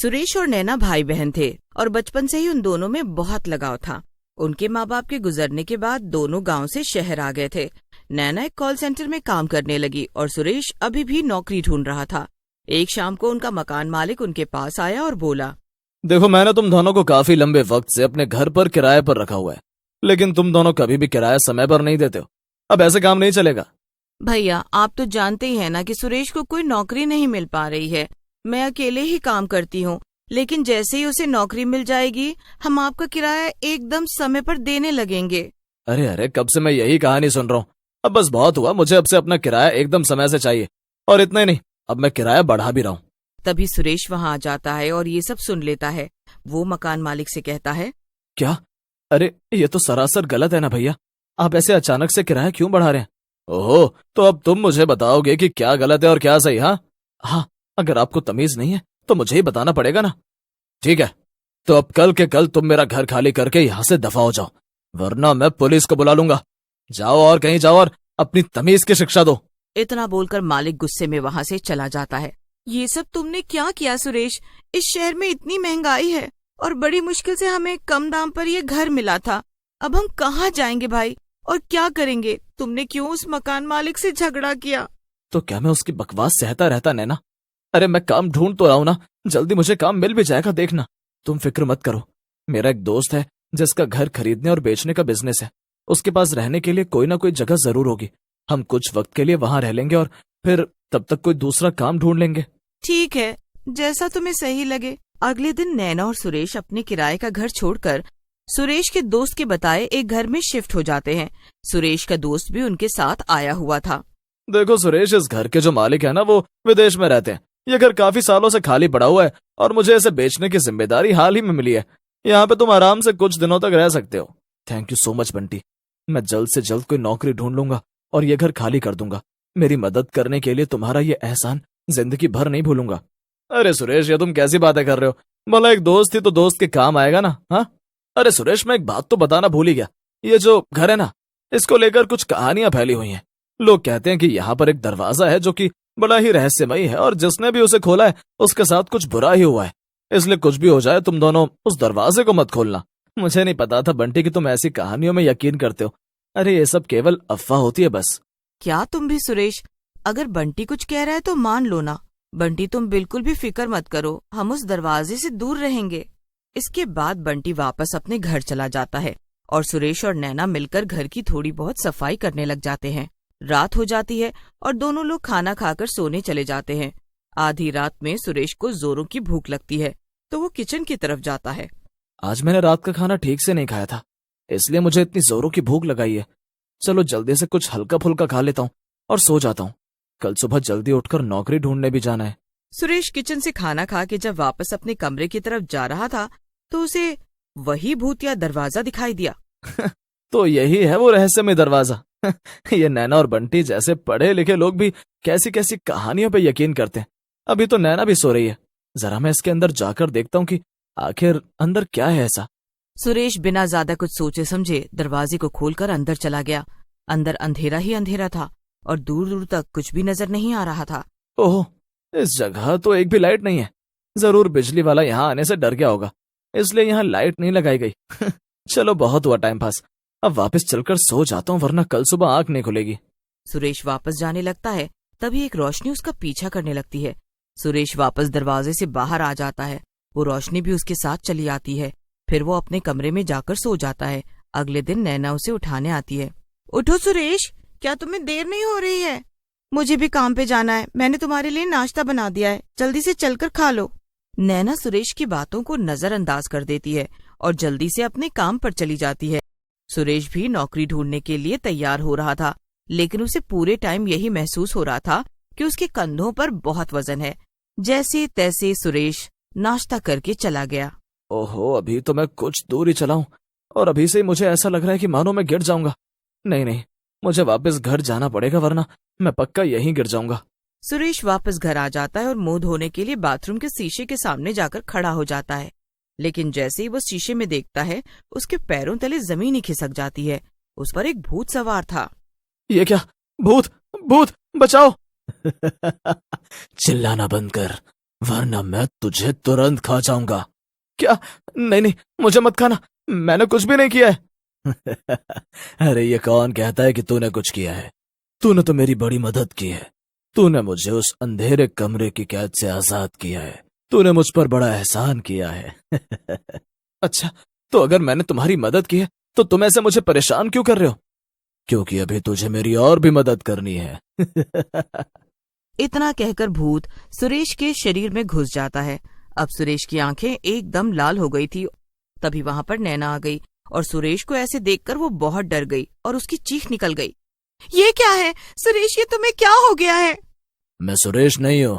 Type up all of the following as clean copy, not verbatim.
सुरेश और नैना भाई बहन थे और बचपन से ही उन दोनों में बहुत लगाव था। उनके माँ बाप के गुजरने के बाद दोनों गांव से शहर आ गए थे। नैना एक कॉल सेंटर में काम करने लगी और सुरेश अभी भी नौकरी ढूंढ रहा था। एक शाम को उनका मकान मालिक उनके पास आया और बोला, देखो, मैंने तुम दोनों को काफी लंबे वक्त से अपने घर पर किराए पर रखा हुआ है, लेकिन तुम दोनों कभी भी किराया समय पर नहीं देते हो। अब ऐसे काम नहीं चलेगा। भैया, आप तो जानते ही हैं ना कि सुरेश को कोई नौकरी नहीं मिल पा रही है। मैं अकेले ही काम करती हूँ, लेकिन जैसे ही उसे नौकरी मिल जाएगी हम आपका किराया एकदम समय पर देने लगेंगे। अरे अरे, कब से मैं यही कहानी सुन रहा हूँ। अब बस बहुत हुआ, मुझे अब से अपना किराया एकदम समय से चाहिए। और इतना ही नहीं, अब मैं किराया बढ़ा भी रहा हूँ। तभी सुरेश वहाँ आ जाता है और ये सब सुन लेता है। वो मकान मालिक से कहता है, क्या? अरे ये तो सरासर गलत है ना भैया, आप ऐसे अचानक से किराया क्यों बढ़ा रहे हैं? ओहो, तो अब तुम मुझे बताओगे कि क्या गलत है और क्या सही? हाँ, अगर आपको तमीज नहीं है तो मुझे ही बताना पड़ेगा ना। ठीक है, तो अब कल के कल तुम मेरा घर खाली करके यहाँ से दफा हो जाओ, वरना मैं पुलिस को बुला लूंगा। जाओ और कहीं जाओ और अपनी तमीज की शिक्षा दो। इतना बोलकर मालिक गुस्से में वहाँ से चला जाता है। ये सब तुमने क्या किया सुरेश? इस शहर में इतनी महंगाई है और बड़ी मुश्किल से हमें कम दाम पर ये घर मिला था। अब हम कहाँ जाएंगे भाई, और क्या करेंगे? तुमने क्यों उस मकान मालिक से झगड़ा किया? तो क्या मैं उसकी बकवास सहता रहता नैना? अरे मैं काम ढूंढ तो रहा हूं ना, जल्दी मुझे काम मिल भी जाएगा, देखना। तुम फिक्र मत करो। मेरा एक दोस्त है जिसका घर खरीदने और बेचने का बिजनेस है। उसके पास रहने के लिए कोई ना कोई जगह जरूर होगी। हम कुछ वक्त के लिए वहां रह लेंगे और फिर तब तक कोई दूसरा काम ढूंढ लेंगे। ठीक है, जैसा तुम्हें सही लगे। अगले दिन नैना और सुरेश अपने किराए का घर छोड़कर सुरेश के दोस्त के बताए एक घर में शिफ्ट हो जाते हैं। सुरेश का दोस्त भी उनके साथ आया हुआ था। देखो सुरेश, इस घर के जो मालिक है ना, वो विदेश में रहते हैं। ये घर काफी सालों से खाली पड़ा हुआ है और मुझे इसे बेचने की जिम्मेदारी हाल ही में मिली है। यहाँ पे तुम आराम से कुछ दिनों तक रह सकते हो। Thank you so much Bunty. मैं जल्द से जल्द कोई नौकरी ढूंढ लूंगा और ये घर खाली कर दूंगा। मेरी मदद करने के लिए तुम्हारा ये एहसान जिंदगी भर नहीं भूलूंगा। अरे सुरेश, ये तुम कैसी बातें कर रहे हो? भला एक दोस्त ही तो दोस्त के काम आएगा ना। हाँ, अरे सुरेश, मैं एक बात तो बताना भूल ही गया। ये जो घर है ना, इसको लेकर कुछ कहानियां फैली हुई हैं। लोग कहते हैं कि यहाँ पर एक दरवाजा है जो कि बड़ा ही रहस्यमयी है और जिसने भी उसे खोला है उसके साथ कुछ बुरा ही हुआ है। इसलिए कुछ भी हो जाए, तुम दोनों उस दरवाजे को मत खोलना। मुझे नहीं पता था बंटी कि तुम ऐसी कहानियों में यकीन करते हो। अरे ये सब केवल अफवाह होती है बस। क्या तुम भी सुरेश? अगर बंटी कुछ कह रहा है तो मान लो ना। बंटी, तुम बिल्कुल भी फिक्र मत करो, हम उस दरवाजे से दूर रहेंगे। इसके बाद बंटी वापस अपने घर चला जाता है और सुरेश और नैना मिलकर घर की थोड़ी बहुत सफाई करने लग जाते हैं। रात हो जाती है और दोनों लोग खाना खाकर सोने चले जाते हैं। आधी रात में सुरेश को जोरों की भूख लगती है तो वो किचन की तरफ जाता है। आज मैंने रात का खाना ठीक से नहीं खाया था, इसलिए मुझे इतनी जोरों की भूख लगाई है। चलो जल्दी से कुछ हल्का फुल्का खा लेता हूँ और सो जाता हूँ। कल सुबह जल्दी उठकर नौकरी ढूंढने भी जाना है। सुरेश किचन से खाना खा के जब वापस अपने कमरे की तरफ जा रहा था तो उसे वही भूतिया दरवाजा दिखाई दिया। तो यही है वो रहस्यमय दरवाजा। ये नैना और बंटी जैसे पढ़े लिखे लोग भी कैसी कैसी कहानियों पे यकीन करते हैं। अभी तो नैना भी सो रही है, जरा मैं इसके अंदर जाकर देखता हूँ कि आखिर अंदर क्या है ऐसा। सुरेश बिना ज्यादा कुछ सोचे समझे दरवाजे को खोलकर अंदर चला गया। अंदर अंधेरा ही अंधेरा था और दूर दूर तक कुछ भी नजर नहीं आ रहा था। ओह, इस जगह तो एक भी लाइट नहीं है। जरूर बिजली वाला यहाँ आने से डर गया होगा, इसलिए यहाँ लाइट नहीं लगाई गई। चलो बहुत हुआ टाइम पास, अब वापस चलकर सो जाता हूँ, वरना कल सुबह आंख नहीं खुलेगी। सुरेश वापस जाने लगता है, तभी एक रोशनी उसका पीछा करने लगती है। सुरेश वापस दरवाजे से बाहर आ जाता है। वो रोशनी भी उसके साथ चली आती है। फिर वो अपने कमरे में जाकर सो जाता है। अगले दिन नैना उसे उठाने आती है। उठो सुरेश, क्या तुम्हें देर नहीं हो रही है? मुझे भी काम पे जाना है। मैंने तुम्हारे लिए नाश्ता बना दिया है, जल्दी से चलकर खा लो। नैना सुरेश की बातों को नजरअंदाज कर देती है और जल्दी से अपने काम पर चली जाती है। सुरेश भी नौकरी ढूंढने के लिए तैयार हो रहा था, लेकिन उसे पूरे टाइम यही महसूस हो रहा था कि उसके कंधों पर बहुत वजन है। जैसे तैसे सुरेश नाश्ता करके चला गया। ओहो, अभी तो मैं कुछ दूर ही चला हूं और अभी से ही मुझे ऐसा लग रहा है कि मानो मैं गिर जाऊंगा। नहीं, मुझे वापस घर जाना पड़ेगा, वरना मैं पक्का यहीं गिर जाऊंगा। सुरेश वापस घर आ जाता है और मुंह धोने के लिए बाथरूम के शीशे के सामने जाकर खड़ा हो जाता है। लेकिन जैसे ही वो शीशे में देखता है, उसके पैरों तले जमीन ही खिसक जाती है। उस पर एक भूत सवार था। ये क्या? भूत, भूत बचाओ! चिल्लाना बंद कर, वरना मैं तुझे तुरंत खा जाऊंगा। क्या? नहीं नहीं, मुझे मत खाना, मैंने कुछ भी नहीं किया है। अरे ये कौन कहता है कि तूने कुछ किया है? तूने तो मेरी बड़ी मदद की है। तूने मुझे उस अंधेरे कमरे की कैद से आजाद किया है। तूने मुझ पर बड़ा एहसान किया है। अच्छा, तो अगर मैंने तुम्हारी मदद की है तो तुम ऐसे मुझे परेशान क्यों कर रहे हो? क्योंकि अभी तुझे मेरी और भी मदद करनी है। इतना कहकर भूत सुरेश के शरीर में घुस जाता है। अब सुरेश की आंखें एकदम लाल हो गई थी। तभी वहां पर नैना आ गई और सुरेश को ऐसे देखकर वो बहुत डर गई और उसकी चीख निकल गई। ये क्या है सुरेश, ये तुम्हें क्या हो गया है? मैं सुरेश नहीं हूँ।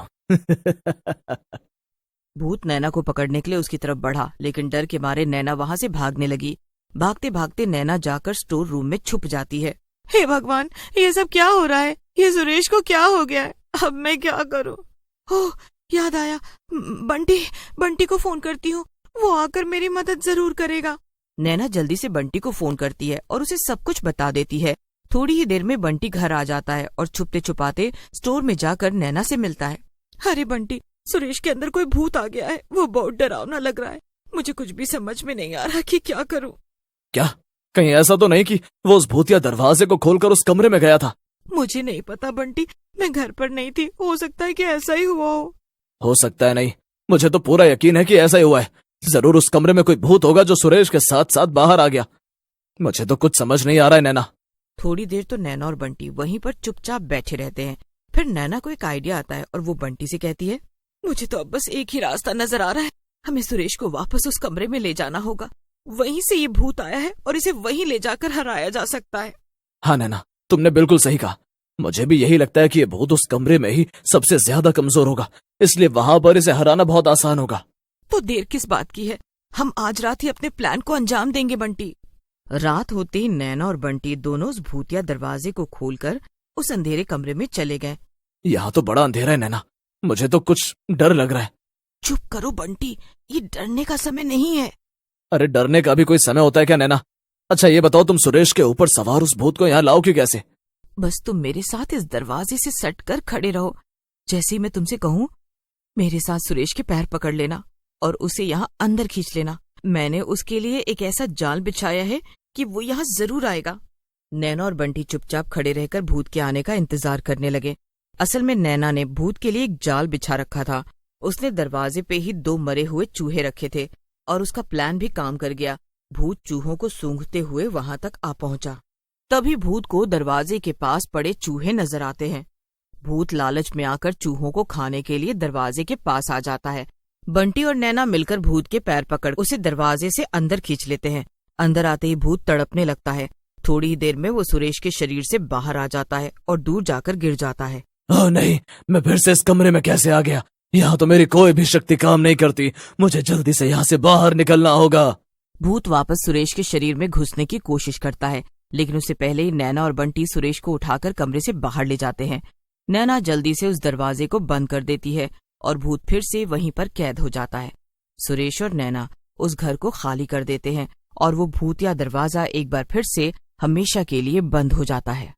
भूत नैना को पकड़ने के लिए उसकी तरफ बढ़ा, लेकिन डर के मारे नैना वहां से भागने लगी। भागते भागते नैना जाकर स्टोर रूम में छुप जाती है। हे भगवान, ये सब क्या हो रहा है? ये सुरेश को क्या हो गया है? अब मैं क्या करूं? ओह, याद आया, बंटी को फोन करती हूँ, वो आकर मेरी मदद जरूर करेगा। नैना जल्दी से बंटी को फोन करती है और उसे सब कुछ बता देती है। थोड़ी ही देर में बंटी घर आ जाता है और छुपते छुपाते स्टोर में जाकर नैना से मिलता है। अरे बंटी, सुरेश के अंदर कोई भूत आ गया है, वो बहुत डरावना लग रहा है। मुझे कुछ भी समझ में नहीं आ रहा कि क्या करूं। क्या? कहीं ऐसा तो नहीं कि वो उस भूतिया दरवाजे को खोलकर उस कमरे में गया था? मुझे नहीं पता बंटी, मैं घर पर नहीं थी, हो सकता है कि ऐसा ही हुआ हो सकता है नहीं, मुझे तो पूरा यकीन है कि ऐसा ही हुआ है। जरूर उस कमरे में कोई भूत होगा जो सुरेश के साथ साथ बाहर आ गया। मुझे तो कुछ समझ नहीं आ रहा है नैना। थोड़ी देर तो नैना और बंटी वहीं पर चुपचाप बैठे रहते हैं। फिर नैना को एक आइडिया आता है और वो बंटी से कहती है, मुझे तो अब बस एक ही रास्ता नजर आ रहा है। हमें सुरेश को वापस उस कमरे में ले जाना होगा। वहीं से ये भूत आया है और इसे वहीं ले जाकर हराया जा सकता है। हाँ नैना, तुमने बिल्कुल सही कहा। मुझे भी यही लगता है कि ये भूत उस कमरे में ही सबसे ज्यादा कमजोर होगा, इसलिए वहां पर इसे हराना बहुत आसान होगा। तो देर किस बात की है, हम आज रात ही अपने प्लान को अंजाम देंगे बंटी। रात होते ही नैना और बंटी दोनों उस भूतिया दरवाजे को खोलकर उस अंधेरे कमरे में चले गए। यहाँ तो बड़ा अंधेरा है नैना, मुझे तो कुछ डर लग रहा है। चुप करो बंटी, ये डरने का समय नहीं है। अरे डरने का भी कोई समय होता है क्या नैना? अच्छा ये बताओ, तुम सुरेश के ऊपर सवार उस भूत को यहाँ लाओगे कैसे? बस तुम मेरे साथ इस दरवाजे से सट कर खड़े रहो। जैसे ही मैं तुमसे कहूँ, मेरे साथ सुरेश के पैर पकड़ लेना और उसे यहाँ अंदर खींच लेना। मैंने उसके लिए एक ऐसा जाल बिछाया है कि वो यहाँ जरूर आएगा। नैना और बंटी चुपचाप खड़े रहकर भूत के आने का इंतजार करने लगे। असल में नैना ने भूत के लिए एक जाल बिछा रखा था। उसने दरवाजे पे ही 2 मरे हुए चूहे रखे थे और उसका प्लान भी काम कर गया। भूत चूहों को सूंघते हुए वहां तक आ पहुंचा। तभी भूत को दरवाजे के पास पड़े चूहे नजर आते हैं। भूत लालच में आकर चूहों को खाने के लिए दरवाजे के पास आ जाता है। बंटी और नैना मिलकर भूत के पैर पकड़ उसे दरवाजे से अंदर खींच लेते हैं। अंदर आते ही भूत तड़पने लगता है। थोड़ी ही देर में वो सुरेश के शरीर से बाहर आ जाता है और दूर जाकर गिर जाता है। ओह नहीं, मैं फिर से इस कमरे में कैसे आ गया? यहाँ तो मेरी कोई भी शक्ति काम नहीं करती। मुझे जल्दी से यहाँ से बाहर निकलना होगा। भूत वापस सुरेश के शरीर में घुसने की कोशिश करता है, लेकिन उससे पहले ही नैना और बंटी सुरेश को उठाकर कमरे से बाहर ले जाते हैं। नैना जल्दी से उस दरवाजे को बंद कर देती है और भूत फिर से वहीं पर कैद हो जाता है। सुरेश और नैना उस घर को खाली कर देते हैं और वो भूतिया दरवाजा एक बार फिर से हमेशा के लिए बंद हो जाता है।